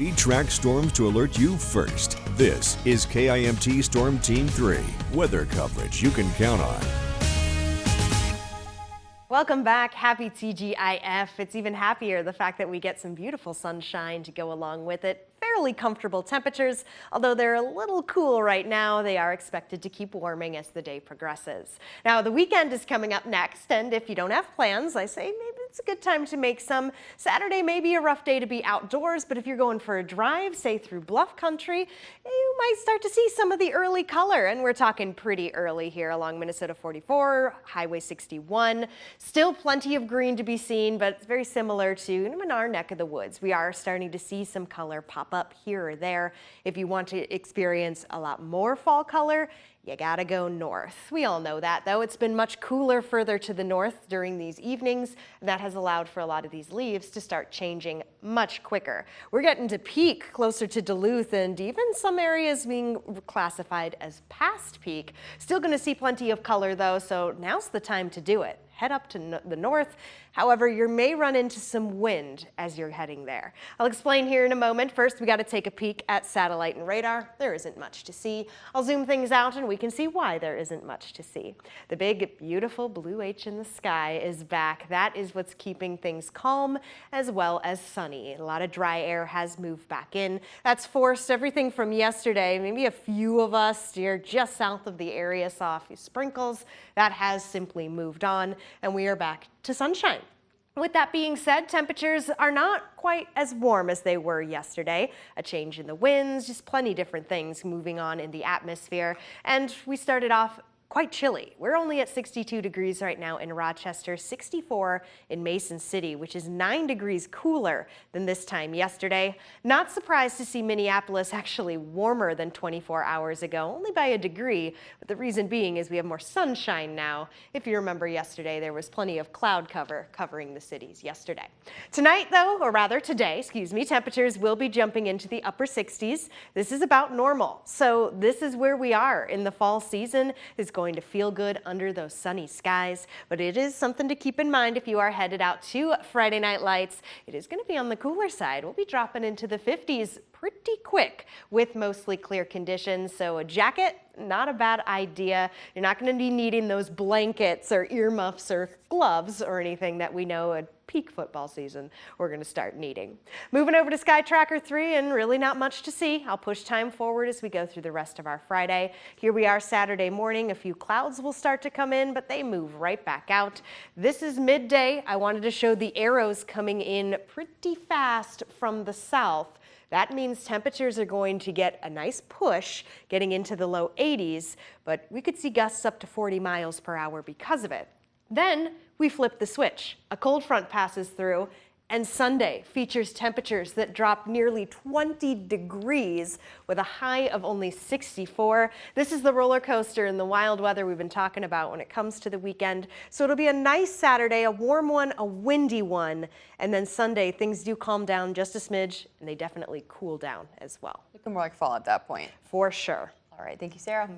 We track storms to alert you first. This is KIMT Storm Team 3, weather coverage you can count on. Welcome back. Happy TGIF. It's even happier the fact that we get some beautiful sunshine to go along with it. Fairly comfortable temperatures, although they're a little cool right now. They are expected to keep warming as the day progresses. Now, the weekend is coming up next, and if you don't have plans, I say maybe it's a good time to make some. Saturday may be a rough day to be outdoors, but if you're going for a drive, say through bluff country, you might start to see some of the early color, and we're talking pretty early here along Minnesota 44, Highway 61. Still plenty of green to be seen, but it's very similar to in our neck of the woods. We are starting to see some color pop up here or there. If you want to experience a lot more fall color, you gotta go north. We all know that, though. It's been much cooler further to the north during these evenings, and that has allowed for a lot of these leaves to start changing much quicker. We're getting to peak closer to Duluth, and even some areas being classified as past peak. Still gonna see plenty of color, though, so now's the time to do it. Head up to the north. However, you may run into some wind as you're heading there. I'll explain here in a moment. First, we got to take a peek at satellite and radar. There isn't much to see. I'll zoom things out and we can see why there isn't much to see. The big, beautiful blue H in the sky is back. That is what's keeping things calm as well as sunny. A lot of dry air has moved back in. That's forced everything from yesterday. Maybe a few of us steer just south of the area, saw a few sprinkles. That has simply moved on, and we are back to sunshine. With that being said, temperatures are not quite as warm as they were yesterday. A change in the winds, just plenty different things moving on in the atmosphere. And we started off quite chilly. We're only at 62 degrees right now in Rochester, 64 in Mason City, which is 9 degrees cooler than this time yesterday. Not surprised to see Minneapolis actually warmer than 24 hours ago, only by a degree, but the reason being is we have more sunshine now. If you remember yesterday, there was plenty of cloud cover covering the cities yesterday. Tonight though, or rather today, excuse me, temperatures will be jumping into the upper 60s. This is about normal. So this is where we are in the fall season. It's going to feel good under those sunny skies, but it is something to keep in mind if you are headed out to Friday Night Lights. It is going to be on the cooler side. We'll be dropping into the 50s pretty quick with mostly clear conditions, so a jacket, not a bad idea. You're not going to be needing those blankets or earmuffs or gloves or anything that we know at peak football season we're going to start needing. Moving over to Sky Tracker 3, and really not much to see. I'll push time forward as we go through the rest of our Friday. Here we are Saturday morning. A few clouds will start to come in, but they move right back out. This is midday. I wanted to show the arrows coming in pretty fast from the south. That means temperatures are going to get a nice push getting into the low 80s, but we could see gusts up to 40 miles per hour because of it. Then we flip the switch. A cold front passes through, and Sunday features temperatures that drop nearly 20 degrees with a high of only 64. This is the roller coaster and the wild weather we've been talking about when it comes to the weekend. So it'll be a nice Saturday, a warm one, a windy one, and then Sunday things do calm down just a smidge, and they definitely cool down as well. Looking more like fall at that point. For sure. All right, thank you, Sarah.